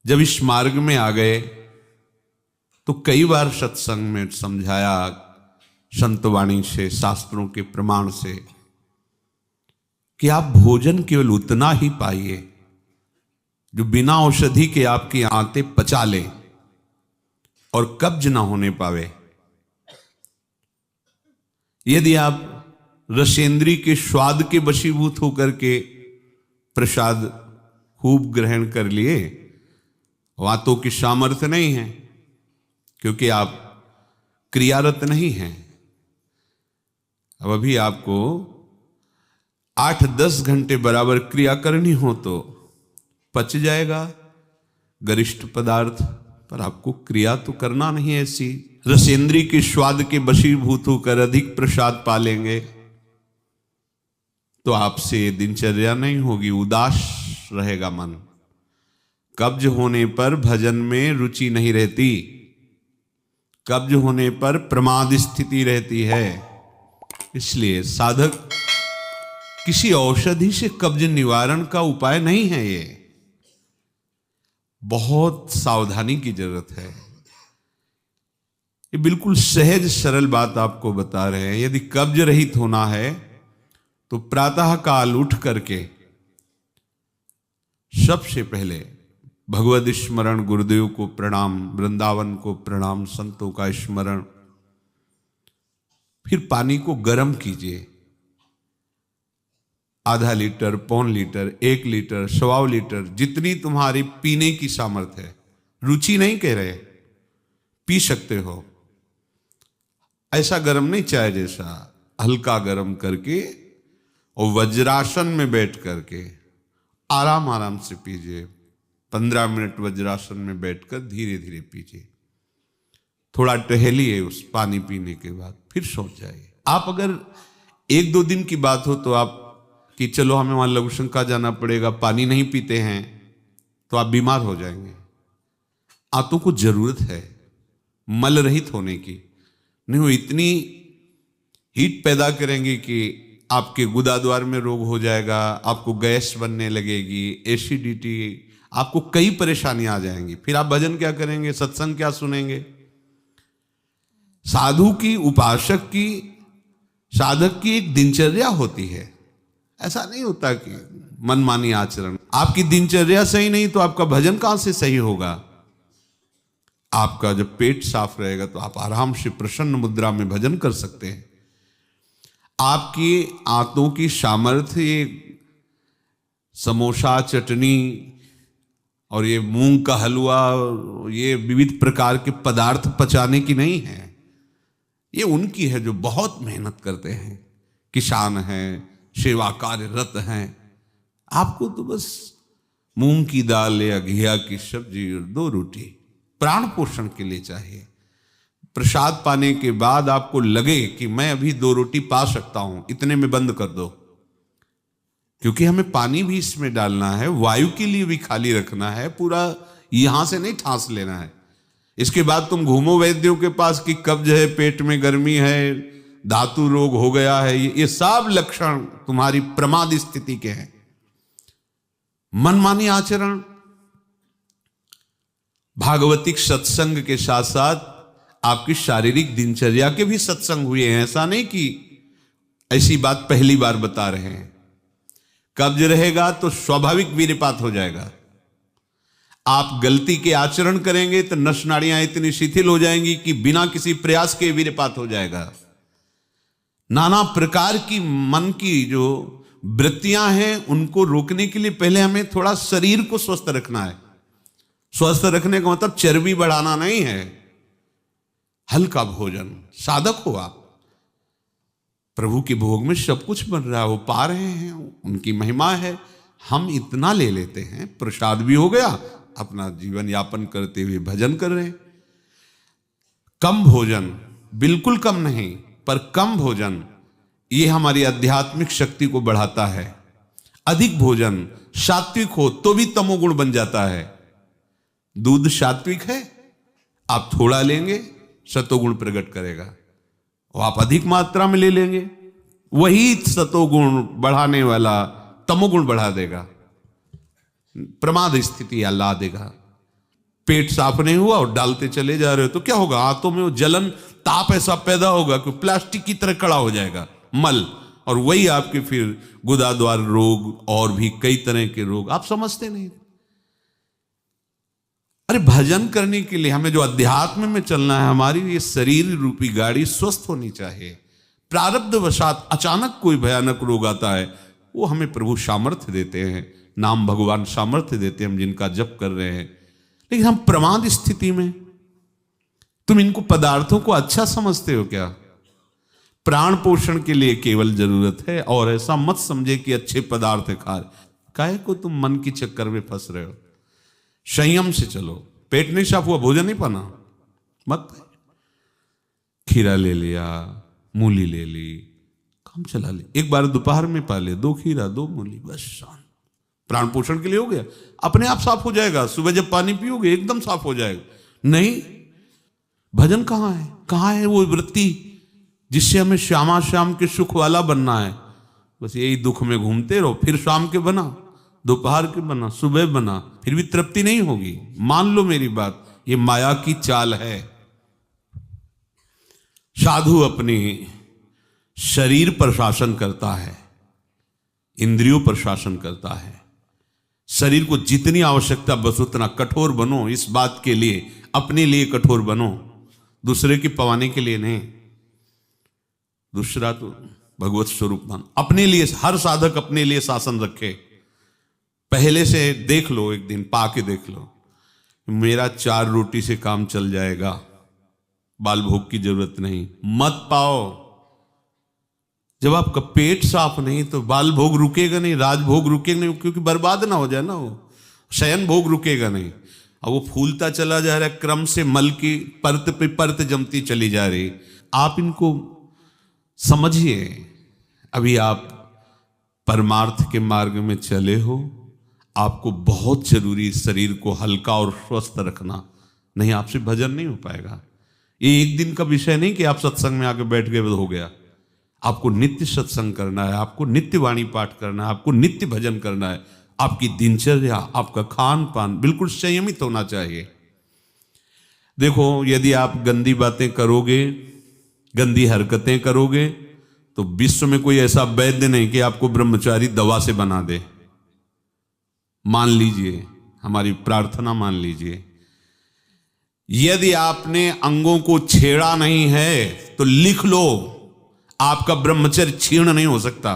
जब इस मार्ग में आ गए तो कई बार सत्संग में समझाया, संतवाणी से, शास्त्रों के प्रमाण से, कि आप भोजन केवल उतना ही पाइए जो बिना औषधि के आपकी आंतें पचा ले और कब्ज ना होने पावे। यदि आप रसेंद्री के स्वाद के वशीभूत होकर के प्रसाद खूब ग्रहण कर लिए, वातों की सामर्थ्य नहीं है, क्योंकि आप क्रियारत नहीं हैं। अब अभी आपको 8-10 घंटे बराबर क्रिया करनी हो तो पच जाएगा गरिष्ठ पदार्थ, पर आपको क्रिया तो करना नहीं है ऐसी। रसेंद्री के स्वाद के वशीभूत होकर अधिक प्रसाद पालेंगे तो आपसे दिनचर्या नहीं होगी, उदास रहेगा मन। कब्ज होने पर भजन में रुचि नहीं रहती, कब्ज होने पर प्रमाद स्थिति रहती है। इसलिए साधक किसी औषधि से कब्ज निवारण का उपाय नहीं है, ये बहुत सावधानी की जरूरत है। ये बिल्कुल सहज सरल बात आपको बता रहे हैं। यदि कब्ज रहित होना है तो प्रातः काल उठ करके सबसे पहले भगवद स्मरण, गुरुदेव को प्रणाम, वृंदावन को प्रणाम, संतों का स्मरण, फिर पानी को गर्म कीजिए। आधा लीटर, पौन लीटर, 1 लीटर, 1.25 लीटर, जितनी तुम्हारी पीने की सामर्थ्य है। रुचि नहीं कह रहे, पी सकते हो। ऐसा गर्म नहीं, चाय जैसा, हल्का गर्म करके और वज्रासन में बैठ करके आराम आराम से पीजिए। 15 मिनट वज्रासन में बैठकर धीरे धीरे पीजिए। थोड़ा टहलिए उस पानी पीने के बाद, फिर सो जाइए। आप अगर 1-2 दिन की बात हो तो आप कि चलो हमें वहां लघु शंका जाना पड़ेगा, पानी नहीं पीते हैं, तो आप बीमार हो जाएंगे। आंतों को जरूरत है मल रहित होने की, नहीं वो इतनी हीट पैदा करेंगे कि आपके गुदाद्वार में रोग हो जाएगा, आपको गैस बनने लगेगी, एसिडिटी, आपको कई परेशानियां आ जाएंगी। फिर आप भजन क्या करेंगे, सत्संग क्या सुनेंगे। साधु की, उपासक की, साधक की एक दिनचर्या होती है। ऐसा नहीं होता कि मनमानी आचरण। आपकी दिनचर्या सही नहीं तो आपका भजन कहां से सही होगा। आपका जब पेट साफ रहेगा तो आप आराम से प्रसन्न मुद्रा में भजन कर सकते हैं। आपकी आंतों की सामर्थ्य ये समोसा, चटनी और ये मूंग का हलवा, ये विविध प्रकार के पदार्थ पचाने की नहीं है। ये उनकी है जो बहुत मेहनत करते हैं, किसान हैं, सेवा कार्यरत हैं। आपको तो बस मूंग की दाल या घिया की सब्जी और 2 रोटी प्राण पोषण के लिए चाहिए। प्रसाद पाने के बाद आपको लगे कि मैं अभी 2 रोटी पा सकता हूं, इतने में बंद कर दो, क्योंकि हमें पानी भी इसमें डालना है, वायु के लिए भी खाली रखना है, पूरा यहां से नहीं ठांस लेना है। इसके बाद तुम घूमो वैद्यों के पास कि कब्ज है, पेट में गर्मी है, धातु रोग हो गया है, ये सब लक्षण तुम्हारी प्रमाद स्थिति के हैं। मनमानी आचरण। भागवतिक सत्संग के साथ साथ आपकी शारीरिक दिनचर्या के भी सत्संग हुए हैं। ऐसा नहीं कि ऐसी बात पहली बार बता रहे हैं। कब्ज रहेगा तो स्वाभाविक वीर्यपात हो जाएगा। आप गलती के आचरण करेंगे तो नस नाड़ियां इतनी शिथिल हो जाएंगी कि बिना किसी प्रयास के वीर्यपात हो जाएगा। नाना प्रकार की मन की जो वृत्तियां हैं उनको रोकने के लिए पहले हमें थोड़ा शरीर को स्वस्थ रखना है। स्वस्थ रखने का मतलब चर्बी बढ़ाना नहीं है। हल्का भोजन, साधक हो आप, प्रभु के भोग में सब कुछ बन रहा है, वो पा रहे हैं, उनकी महिमा है। हम इतना ले लेते हैं, प्रसाद भी हो गया, अपना जीवन यापन करते हुए भजन कर रहे हैं। कम भोजन, बिल्कुल कम नहीं, पर कम भोजन ये हमारी आध्यात्मिक शक्ति को बढ़ाता है। अधिक भोजन सात्विक हो तो भी तमोगुण बन जाता है। दूध सात्विक है, आप थोड़ा लेंगे सतोगुण प्रकट करेगा, और आप अधिक मात्रा में ले लेंगे, वही सतोगुण बढ़ाने वाला तमोगुण बढ़ा देगा, प्रमाद स्थिति ला देगा। पेट साफ नहीं हुआ और डालते चले जा रहे हो तो क्या होगा? हाथों में वो जलन, ताप ऐसा पैदा होगा कि प्लास्टिक की तरह कड़ा हो जाएगा मल, और वही आपके फिर गुदाद्वार रोग और भी कई तरह के रोग। आप समझते नहीं। अरे भजन करने के लिए हमें जो अध्यात्म में चलना है, हमारी ये शरीर रूपी गाड़ी स्वस्थ होनी चाहिए। प्रारब्धवशात अचानक कोई भयानक रोग आता है, वो हमें प्रभु सामर्थ्य देते हैं, नाम भगवान सामर्थ्य देते हैं, हम जिनका जप कर रहे हैं। लेकिन हम प्रमाद स्थिति में, तुम इनको पदार्थों को अच्छा समझते हो क्या? प्राण पोषण के लिए केवल जरूरत है, और ऐसा मत समझे कि अच्छे पदार्थ खा रहे। काहे को तुम मन की चक्कर में फंस रहे हो? संयम से चलो। पेट नहीं साफ हुआ, भोजन नहीं पाना मत। खीरा ले लिया, मूली ले ली, काम चला ले। एक बार दोपहर में पा ले 2 खीरा 2 मूली, बस शांत। प्राण पोषण के लिए हो गया, अपने आप साफ हो जाएगा। सुबह जब पानी पियोगे एकदम साफ हो जाएगा। नहीं, भजन कहाँ है? कहाँ है वो वृत्ति जिससे हमें श्यामा श्याम के सुख वाला बनना है? बस यही दुख में घूमते रहो। फिर शाम के बना, दोपहर के बना, सुबह बना, फिर भी तृप्ति नहीं होगी। मान लो मेरी बात, ये माया की चाल है। साधु अपने शरीर पर शासन करता है, इंद्रियों पर शासन करता है। शरीर को जितनी आवश्यकता बस उतना कठोर बनो। इस बात के लिए, अपने लिए कठोर बनो, दूसरे की पवाने के लिए नहीं। दूसरा तो भगवत स्वरूप मान। अपने लिए हर साधक अपने लिए शासन रखे। पहले से देख लो, एक दिन पा के देख लो, मेरा 4 रोटी से काम चल जाएगा, बाल भोग की जरूरत नहीं। मत पाओ। जब आपका पेट साफ नहीं तो बाल भोग रुकेगा नहीं, राजभोग रुकेगा नहीं, क्योंकि बर्बाद ना हो जाए ना, वो शयन भोग रुकेगा नहीं। अब वो फूलता चला जा रहा है, क्रम से मल की परत पे परत जमती चली जा रही। आप इनको समझिए। अभी आप परमार्थ के मार्ग में चले हो, आपको बहुत जरूरी शरीर को हल्का और स्वस्थ रखना, नहीं आपसे भजन नहीं हो पाएगा। ये एक दिन का विषय नहीं कि आप सत्संग में आके बैठ गए हो गया। आपको नित्य सत्संग करना है, आपको नित्य वाणी पाठ करना है, आपको नित्य भजन करना है। आपकी दिनचर्या, आपका खान पान बिल्कुल संयमित होना चाहिए। देखो, यदि आप गंदी बातें करोगे, गंदी हरकतें करोगे, तो विश्व में कोई ऐसा वैद्य नहीं कि आपको ब्रह्मचारी दवा से बना दे। मान लीजिए, हमारी प्रार्थना मान लीजिए, यदि आपने अंगों को छेड़ा नहीं है तो लिख लो, आपका ब्रह्मचर्य क्षीण नहीं हो सकता।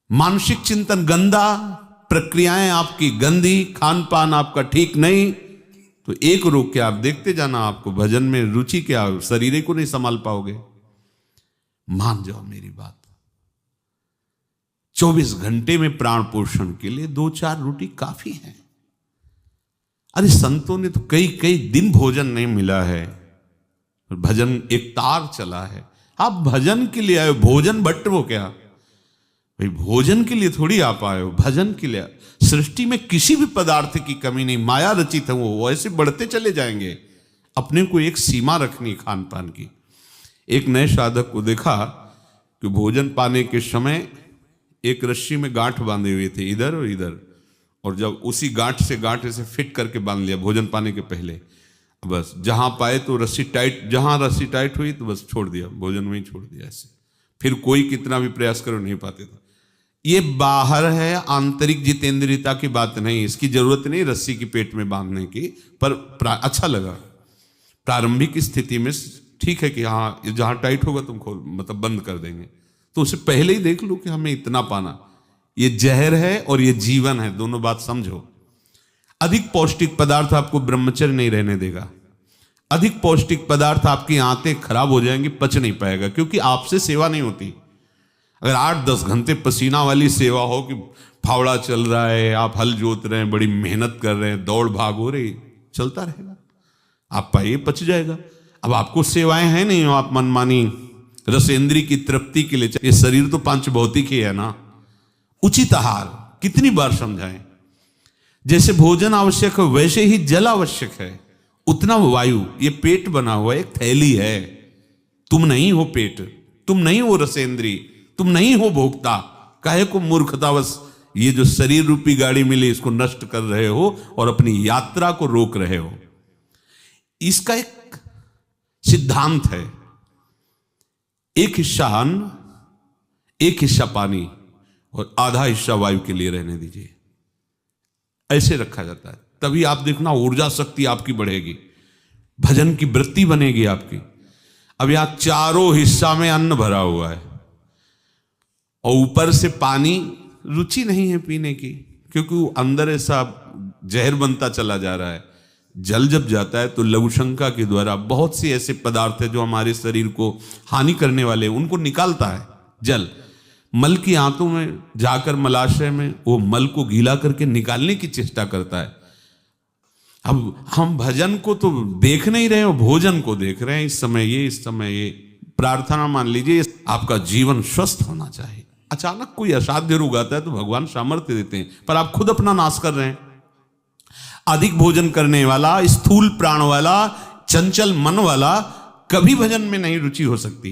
मानसिक चिंतन गंदा, प्रक्रियाएं आपकी गंदी, खान पान आपका ठीक नहीं, तो एक रोक के आप देखते जाना, आपको भजन में रुचि क्या, शरीर को नहीं संभाल पाओगे। मान जाओ मेरी बात। 24 घंटे में प्राण पोषण के लिए 2-4 रोटी काफी है। अरे संतों ने तो कई कई दिन भोजन नहीं मिला है, भजन एक तार चला है। आप भजन के लिए आए, भोजन बट वो क्या भाई, भोजन के लिए थोड़ी आप आए हो, भजन के लिए। सृष्टि में किसी भी पदार्थ की कमी नहीं, माया रचित है, वो ऐसे बढ़ते चले जाएंगे। अपने को एक सीमा रखनी खान पान की। एक नए साधक को देखा कि भोजन पाने के समय एक रस्सी में गांठ बांधे हुए थे, इधर और इधर, और जब उसी गांठ से गांठ ऐसे फिट करके बांध लिया भोजन पाने के पहले। बस जहां पाए तो रस्सी टाइट, जहां रस्सी टाइट हुई तो बस छोड़ दिया, भोजन में ही छोड़ दिया ऐसे। फिर कोई कितना भी प्रयास करो नहीं पाते थे। ये बाहर है, आंतरिक जितेंद्रियता की बात नहीं, इसकी जरूरत नहीं रस्सी की पेट में बांधने की, पर अच्छा लगा। प्रारंभिक स्थिति में ठीक है कि हाँ जहां टाइट होगा तुम खोल, मतलब बंद कर देंगे, तो उसे पहले ही देख लो कि हमें इतना पाना। ये जहर है और ये जीवन है, दोनों बात समझो। अधिक पौष्टिक पदार्थ आपको ब्रह्मचर्य नहीं रहने देगा। अधिक पौष्टिक पदार्थ आपकी आंतें खराब हो जाएंगी, पच नहीं पाएगा, क्योंकि आपसे सेवा नहीं होती। अगर 8-10 घंटे पसीना वाली सेवा हो कि फावड़ा चल रहा है, आप हल जोत रहे हैं, बड़ी मेहनत कर रहे हैं, दौड़ भाग हो रही, चलता रहेगा, आप पाइए पच जाएगा। अब आपको सेवाएं हैं नहीं, आप मनमानी रसेंद्री की तृप्ति के लिए, ये शरीर तो पांच भौतिक ही है ना। उचित आहार कितनी बार समझाएं। जैसे भोजन आवश्यक है वैसे ही जल आवश्यक है, उतना वायु। ये पेट बना हुआ एक थैली है, तुम नहीं हो पेट, तुम नहीं हो रसेंद्री, तुम नहीं हो भोक्ता। काहे को मूर्खतावश ये जो शरीर रूपी गाड़ी मिली इसको नष्ट कर रहे हो और अपनी यात्रा को रोक रहे हो। इसका एक सिद्धांत है, एक हिस्सा अन्न, एक हिस्सा पानी और आधा हिस्सा वायु के लिए रहने दीजिए। ऐसे रखा जाता है, तभी आप देखना ऊर्जा शक्ति आपकी बढ़ेगी, भजन की वृत्ति बनेगी आपकी। अब यहां चारों हिस्सा में अन्न भरा हुआ है और ऊपर से पानी, रुचि नहीं है पीने की, क्योंकि वो अंदर ऐसा जहर बनता चला जा रहा है। जल जब जाता है तो लघु शंका के द्वारा बहुत से ऐसे पदार्थ है जो हमारे शरीर को हानि करने वाले, उनको निकालता है जल। मल की आंतों में जाकर मलाशय में वो मल को गीला करके निकालने की चेष्टा करता है। अब हम भजन को तो देख नहीं रहे हो, भोजन को देख रहे हैं। इस समय ये प्रार्थना मान लीजिए, आपका जीवन स्वस्थ होना चाहिए। अचानक कोई असाध्य रोग आता है तो भगवान सामर्थ्य देते हैं, पर आप खुद अपना नाश कर रहे हैं। अधिक भोजन करने वाला, स्थूल प्राण वाला, चंचल मन वाला कभी भजन में नहीं रुचि हो सकती।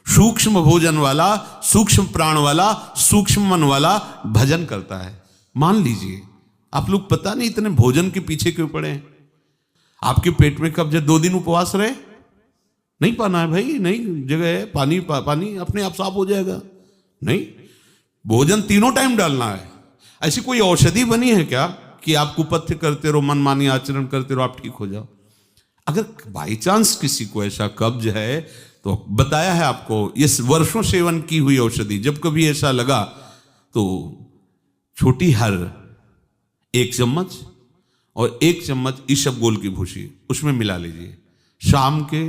सूक्ष्म भोजन वाला, सूक्ष्म प्राण वाला, सूक्ष्म मन वाला भजन करता है। मान लीजिए आप लोग पता नहीं इतने भोजन के पीछे क्यों पड़े हैं। आपके पेट में कब्ज 2 दिन उपवास रहे, नहीं पाना है भाई, नहीं जगह है, पानी अपने आप साफ हो जाएगा। नहीं, भोजन तीनों टाइम डालना है। ऐसी कोई औषधि बनी है क्या कि आप कुपथ्य करते रहो, मनमानी आचरण करते रहो, आप ठीक हो जाओ? अगर बाई चांस किसी को ऐसा कब्ज है तो बताया है आपको, इस वर्षों सेवन की हुई औषधि, जब कभी ऐसा लगा तो छोटी हर 1 चम्मच और 1 चम्मच इसबगोल की भूसी उसमें मिला लीजिए। शाम के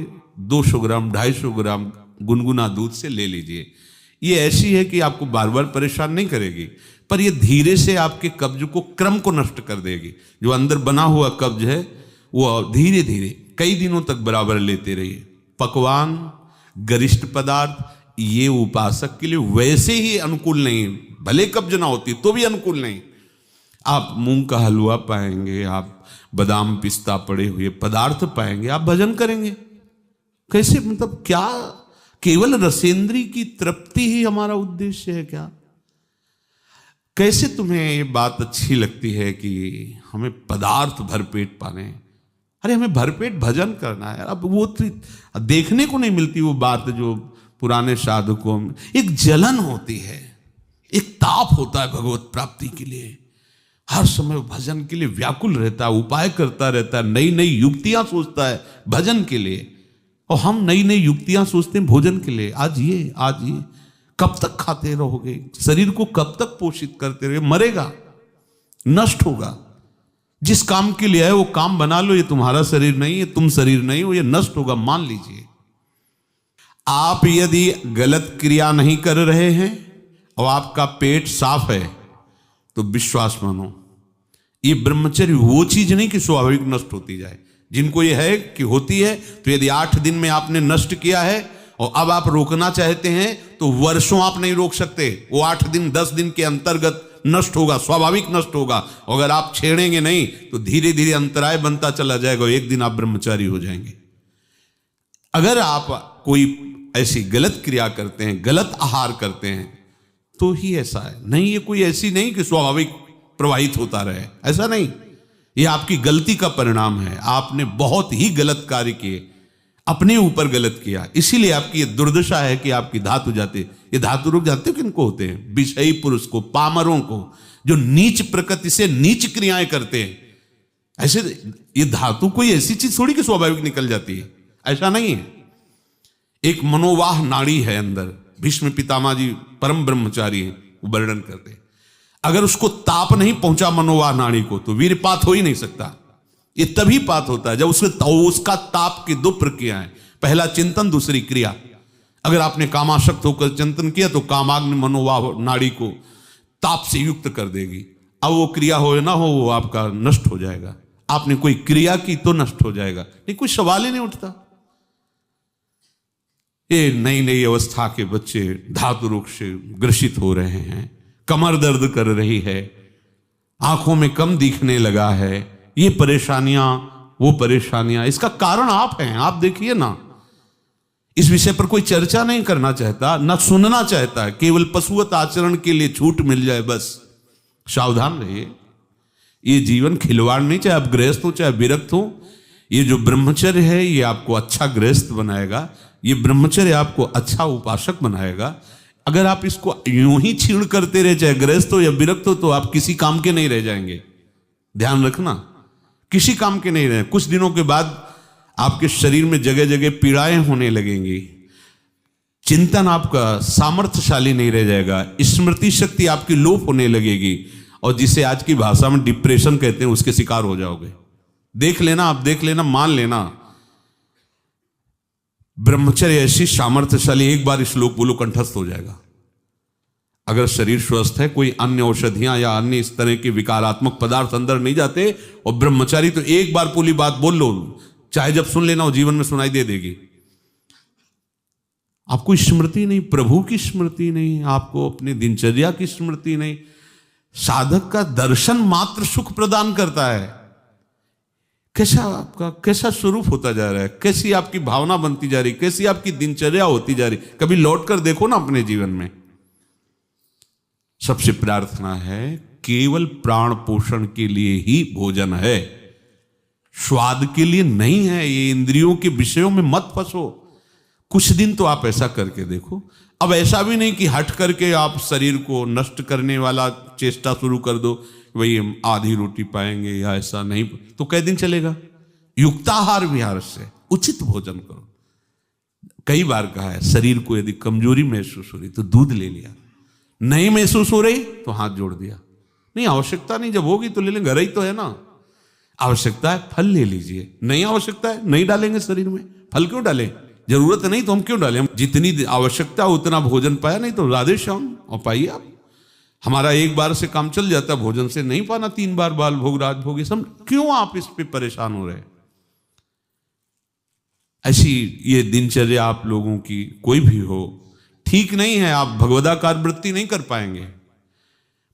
200 ग्राम 250 ग्राम गुनगुना दूध से ले लीजिए। ये ऐसी है कि आपको बार बार परेशान नहीं करेगी, पर ये धीरे से आपके कब्ज को, क्रम को नष्ट कर देगी। जो अंदर बना हुआ कब्ज है वो धीरे धीरे कई दिनों तक बराबर लेते रहिए। पकवान, गरिष्ठ पदार्थ ये उपासक के लिए वैसे ही अनुकूल नहीं, भले कब्ज ना होती तो भी अनुकूल नहीं। आप मूंग का हलवा पाएंगे, आप बादाम पिस्ता पड़े हुए पदार्थ पाएंगे, आप भजन करेंगे। कैसे, मतलब क्या केवल रसेंद्री की तृप्ति ही हमारा उद्देश्य है क्या? कैसे तुम्हें ये बात अच्छी लगती है कि हमें पदार्थ भरपेट पाने? अरे हमें भरपेट भजन करना है। अब वो देखने को नहीं मिलती वो बात जो पुराने साधकों में एक जलन होती है, एक ताप होता है भगवत प्राप्ति के लिए। हर समय भजन के लिए व्याकुल रहता है, उपाय करता रहता है, नई नई युक्तियां सोचता है भजन के लिए। और हम नई नई युक्तियां सोचते हैं भोजन के लिए। आज ये कब तक खाते रहोगे? शरीर को कब तक पोषित करते रहोगे? मरेगा, नष्ट होगा। जिस काम के लिए है वो काम बना लो। ये तुम्हारा शरीर नहीं है, तुम शरीर नहीं हो, ये नष्ट होगा, मान लीजिए। आप यदि गलत क्रिया नहीं कर रहे हैं और आपका पेट साफ है तो विश्वास मानो, ये ब्रह्मचर्य वो चीज नहीं कि स्वाभाविक नष्ट होती जाए। जिनको ये है कि होती है, तो यदि 8 दिन में आपने नष्ट किया है और अब आप रोकना चाहते हैं तो वर्षों आप नहीं रोक सकते। वो 8 दिन 10 दिन के अंतर्गत नष्ट होगा, स्वाभाविक नष्ट होगा। अगर आप छेड़ेंगे नहीं तो धीरे धीरे अंतराय बनता चला जाएगा, एक दिन आप ब्रह्मचारी हो जाएंगे। अगर आप कोई ऐसी गलत क्रिया करते हैं, गलत आहार करते हैं, तो ही ऐसा है। नहीं, ये कोई ऐसी नहीं कि स्वाभाविक प्रवाहित होता रहे, ऐसा नहीं। ये आपकी गलती का परिणाम है। आपने बहुत ही गलत कार्य किए, अपने ऊपर गलत किया, इसीलिए आपकी ये दुर्दशा है कि आपकी धातु जाते। ये धातु रोग जानते हो किनको होते हैं? विषयी पुरुष को, पामरों को, जो नीच प्रकृति से नीच क्रियाएं करते हैं। ऐसे ये धातु कोई ऐसी चीज थोड़ी कि स्वाभाविक निकल जाती है, ऐसा नहीं है। एक मनोवाह नाड़ी है अंदर। भीष्म पितामह जी परम ब्रह्मचारी हैं, वो वर्णन करते हैं। अगर उसको ताप नहीं पहुंचा मनोवाह नाड़ी को तो वीरपात हो ही नहीं सकता। ये तभी पात होता है जब उसका ताप की 2 प्रक्रियाएं, पहला चिंतन, दूसरी क्रिया। अगर आपने कामाशक्त होकर चिंतन किया तो कामाग्नि मनोवाह नाड़ी को ताप से युक्त कर देगी। अब वो क्रिया हो ना हो, वो आपका नष्ट हो जाएगा। आपने कोई क्रिया की तो नष्ट हो जाएगा, नहीं कोई सवाल ही नहीं उठता। ये नई नई अवस्था के बच्चे धातु रोग से ग्रसित हो रहे हैं, कमर दर्द कर रही है, आंखों में कम दिखने लगा है, ये परेशानियां, वो परेशानियां। इसका कारण आप हैं। आप देखिए ना, इस विषय पर कोई चर्चा नहीं करना चाहता, ना सुनना चाहता है। केवल पशुवत आचरण के लिए छूट मिल जाए बस, सावधान रहिए। ये जीवन खिलवाड़ नहीं, चाहे आप गृहस्थ हो चाहे विरक्त हो। ये जो ब्रह्मचर्य है ये आपको अच्छा गृहस्थ बनाएगा, ये ब्रह्मचर्य आपको अच्छा उपासक बनाएगा। अगर आप इसको यूं ही छीण करते रहे, चाहे गृहस्थ हो या विरक्त हो, तो आप किसी काम के नहीं रह जाएंगे। ध्यान रखना, किसी काम के नहीं रहे। कुछ दिनों के बाद आपके शरीर में जगह जगह पीड़ाएं होने लगेंगी, चिंतन आपका सामर्थ्यशाली नहीं रह जाएगा, स्मृति शक्ति आपकी लोप होने लगेगी, और जिसे आज की भाषा में डिप्रेशन कहते हैं उसके शिकार हो जाओगे। देख लेना, आप देख लेना, मान लेना। ब्रह्मचर्य ऐसी सामर्थ्यशाली, एक बार श्लोक बोलो कंठस्थ हो जाएगा। अगर शरीर स्वस्थ है, कोई अन्य औषधियां या अन्य इस तरह के विकारात्मक पदार्थ अंदर नहीं जाते, और ब्रह्मचारी तो एक बार पूरी बात बोल लो, चाहे जब सुन लेना हो जीवन में सुनाई दे देगी। आपको स्मृति नहीं, प्रभु की स्मृति नहीं, आपको अपनी दिनचर्या की स्मृति नहीं। साधक का दर्शन मात्र सुख प्रदान करता है। कैसा स्वरूप होता जा रहा है, कैसी आपकी भावना बनती जा रही, कैसी आपकी दिनचर्या होती जा रही, कभी लौट कर देखो ना अपने जीवन में। सबसे प्रार्थना है, केवल प्राण पोषण के लिए ही भोजन है, स्वाद के लिए नहीं है। ये इंद्रियों के विषयों में मत फंसो। कुछ दिन तो आप ऐसा करके देखो। अब ऐसा भी नहीं कि हट करके आप शरीर को नष्ट करने वाला चेष्टा शुरू कर दो, वही हम आधी रोटी पाएंगे या ऐसा नहीं, तो कई दिन चलेगा। युक्ताहार विहार से उचित भोजन करो। कई बार कहा है, शरीर को यदि कमजोरी महसूस हो रही तो दूध ले लिया, नहीं महसूस हो रही तो हाथ जोड़ दिया। नहीं आवश्यकता नहीं, जब होगी तो ले लेंगे, घर ही तो है ना। आवश्यकता है फल ले लीजिए, नहीं आवश्यकता है नहीं डालेंगे शरीर में। फल क्यों डालें, जरूरत नहीं तो हम क्यों डालें। जितनी आवश्यकता उतना भोजन पाया, नहीं तो राधे श्याम और पाइए आप। हमारा एक बार से काम चल जाता, भोजन से नहीं पाना 3 बार बाल भोग राज भोग, सब क्यों आप इस पे परेशान हो रहे। ऐसी ये दिनचर्या आप लोगों की कोई भी हो ठीक नहीं है। आप भगवदाकार वृत्ति नहीं कर पाएंगे।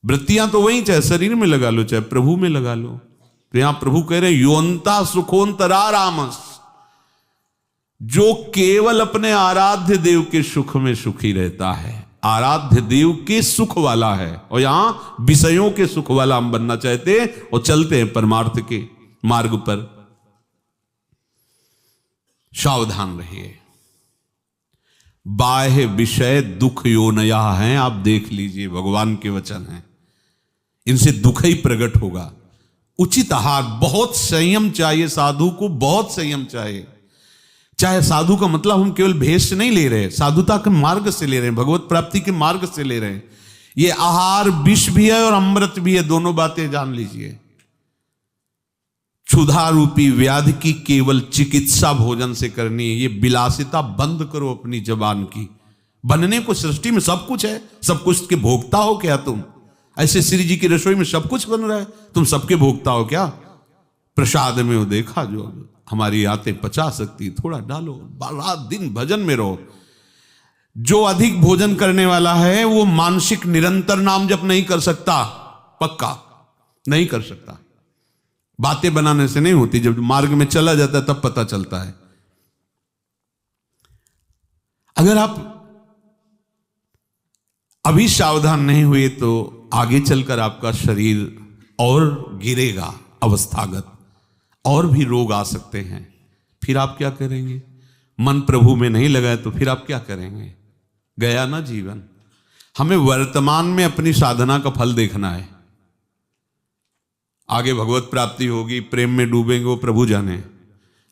वृत्तियां तो वही, चाहे शरीर में लगा लो चाहे प्रभु में लगा लो। तो यहां प्रभु कह रहे योन्ता सुखोन्तरा रामस, जो केवल अपने आराध्य देव के सुख में सुखी रहता है, आराध्य देव के सुख वाला है। और यहां विषयों के सुख वाला हम बनना चाहते हैं और चलते हैं परमार्थ के मार्ग पर। सावधान रहिए, बाह्य विषय दुख योनया हैं। आप देख लीजिए, भगवान के वचन हैं, इनसे दुख ही प्रकट होगा। उचित आहार, बहुत संयम चाहिए साधु को, बहुत संयम चाहिए। चाहे साधु का मतलब हम केवल भेष से नहीं ले रहे, साधुता के मार्ग से ले रहे हैं, भगवत प्राप्ति के मार्ग से ले रहे हैं। ये आहार विष भी है और अमृत भी है, दोनों बातें जान लीजिए। क्षुधा रूपी व्याधि की केवल चिकित्सा भोजन से करनी है। ये विलासिता बंद करो अपनी जबान की। बनने को सृष्टि में सब कुछ है, सब कुछ के भोक्ता हो क्या तुम? ऐसे श्री जी की रसोई में सब कुछ बन रहा है, तुम सबके भोक्ता हो क्या? प्रसाद में वो देखा जो हमारी आते पचा सकती, थोड़ा डालो, रात दिन भजन में रहो। जो अधिक भोजन करने वाला है वो मानसिक निरंतर नाम जप नहीं कर सकता, पक्का नहीं कर सकता। बातें बनाने से नहीं होती, जब मार्ग में चला जाता है तब पता चलता है। अगर आप अभी सावधान नहीं हुए तो आगे चलकर आपका शरीर और गिरेगा अवस्थागत, और भी रोग आ सकते हैं। फिर आप क्या करेंगे? मन प्रभु में नहीं लगाए तो फिर आप क्या करेंगे? गया ना जीवन। हमें वर्तमान में अपनी साधना का फल देखना है। आगे भगवत प्राप्ति होगी, प्रेम में डूबेंगे, वो प्रभु जाने।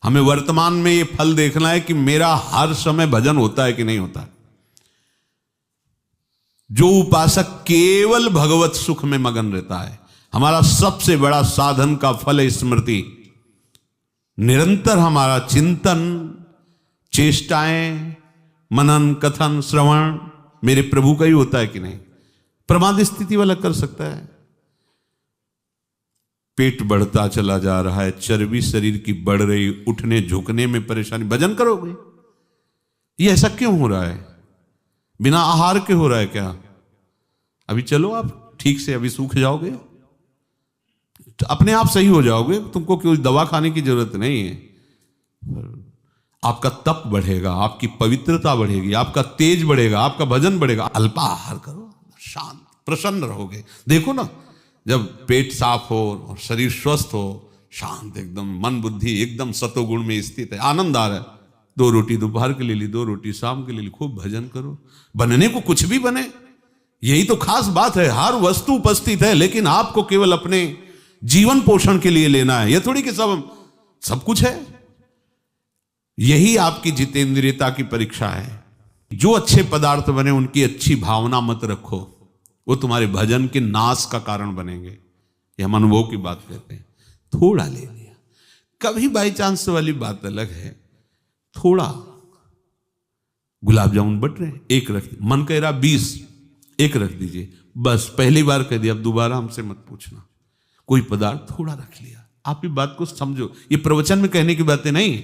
हमें वर्तमान में ये फल देखना है कि मेरा हर समय भजन होता है कि नहीं होता। जो उपासक केवल भगवत सुख में मगन रहता है, हमारा सबसे बड़ा साधन का फल है स्मृति। निरंतर हमारा चिंतन, चेष्टाएं, मनन, कथन, श्रवण मेरे प्रभु का ही होता है कि नहीं। प्रमाद स्थिति वाला कर सकता है। पेट बढ़ता चला जा रहा है, चर्बी शरीर की बढ़ रही, उठने झुकने में परेशानी, भजन करोगे? ये ऐसा क्यों हो रहा है? बिना आहार के हो रहा है क्या? अभी चलो आप ठीक से, अभी सूख जाओगे, अपने आप सही हो जाओगे, तुमको कोई दवा खाने की जरूरत नहीं है। आपका तप बढ़ेगा, आपकी पवित्रता बढ़ेगी, आपका तेज बढ़ेगा, आपका भजन बढ़ेगा। अल्पाहार करो, शांत प्रसन्न रहोगे। देखो ना, जब पेट साफ हो और शरीर स्वस्थ हो, शांत एकदम, मन बुद्धि एकदम सतोगुण में स्थित है, आनंद आ रहा है, 2 रोटी दोपहर के ले ली, 2 रोटी शाम के ले ली, खूब भजन करो। बनने को कुछ भी बने, यही तो खास बात है। हर वस्तु उपस्थित है, लेकिन आपको केवल अपने जीवन पोषण के लिए लेना है। यह थोड़ी कि सब कुछ है। यही आपकी जितेंद्रियता की परीक्षा है। जो अच्छे पदार्थ बने उनकी अच्छी भावना मत रखो, वो तुम्हारे भजन के नाश का कारण बनेंगे। यह हम अनुभव की बात कहते हैं। थोड़ा ले लिया, कभी बाई चांस वाली बात अलग है। थोड़ा गुलाब जामुन बट रहे, 1 रख, मन कह रहा 20, 1 रख दीजिए, बस। पहली बार कह दिया, अब दोबारा हमसे मत पूछना। कोई पदार्थ थोड़ा रख लिया। आप ये बात को समझो, ये प्रवचन में कहने की बातें नहीं,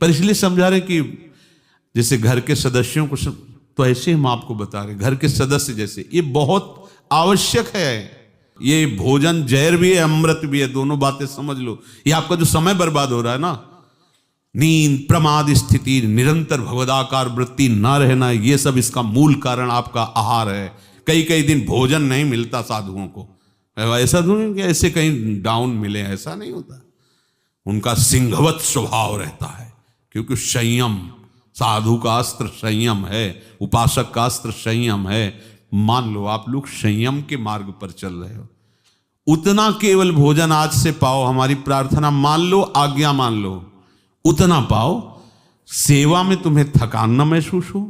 पर इसलिए समझा रहे कि जैसे घर के सदस्यों को तो ऐसे हम आपको बता रहे, घर के सदस्य जैसे, ये बहुत आवश्यक है। ये भोजन जहर भी है, अमृत भी है, दोनों बातें समझ लो। ये आपका जो समय बर्बाद हो रहा है ना, नींद, प्रमाद स्थिति, निरंतर भगवदाकार वृत्ति न रहना, ये सब इसका मूल कारण आपका आहार है। कई दिन भोजन नहीं मिलता साधुओं को। ऐसा नहीं कि ऐसे कहीं डाउन मिले, ऐसा नहीं होता। उनका सिंहवत स्वभाव रहता है, क्योंकि संयम, साधु का अस्त्र संयम है, उपासक का अस्त्र संयम है। मान लो आप लोग संयम के मार्ग पर चल रहे हो, उतना केवल भोजन आज से पाओ। हमारी प्रार्थना मान लो, आज्ञा मान लो, उतना पाओ। सेवा में तुम्हें थकान न महसूस हो,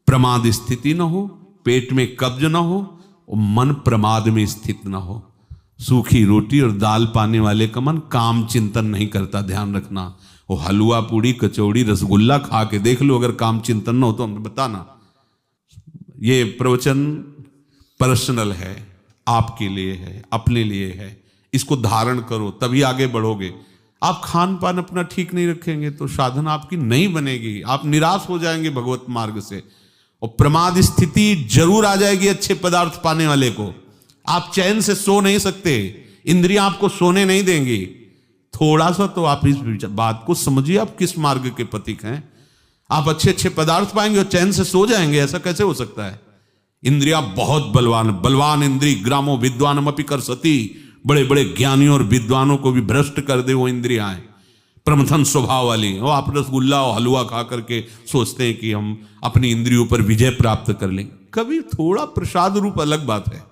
प्रमाद स्थिति न हो, पेट में कब्ज न हो, और मन प्रमाद में स्थित न हो। सूखी रोटी और दाल पाने वाले का मन काम चिंतन नहीं करता, ध्यान रखना। वो हलवा, पूड़ी, कचौड़ी, रसगुल्ला खा के देख लो, अगर काम चिंतन न हो तो हमें बताना। ये प्रवचन पर्सनल है, आपके लिए है, अपने लिए है। इसको धारण करो, तभी आगे बढ़ोगे। आप खान पान अपना ठीक नहीं रखेंगे तो साधना आपकी नहीं बनेगी, आप निराश हो जाएंगे भगवत मार्ग से। और प्रमाद स्थिति जरूर आ जाएगी अच्छे पदार्थ पाने वाले को। आप चैन से सो नहीं सकते, इंद्रियां आपको सोने नहीं देंगी। थोड़ा सा तो आप इस बात को समझिए, आप किस मार्ग के पथिक हैं। आप अच्छे पदार्थ पाएंगे और चैन से सो जाएंगे, ऐसा कैसे हो सकता है? इंद्रियां बहुत बलवान इंद्री ग्रामो विद्वानमपि कर सती। बड़े बड़े ज्ञानियों और विद्वानों को भी भ्रष्ट कर दे वो इंद्रियां हैं, प्रमथन स्वभाव वाली। वो आप रसगुल्ला और हलवा खा करके सोचते हैं कि हम अपनी इंद्रियों पर विजय प्राप्त कर लेंगे। कभी थोड़ा प्रसाद रूप अलग बात है।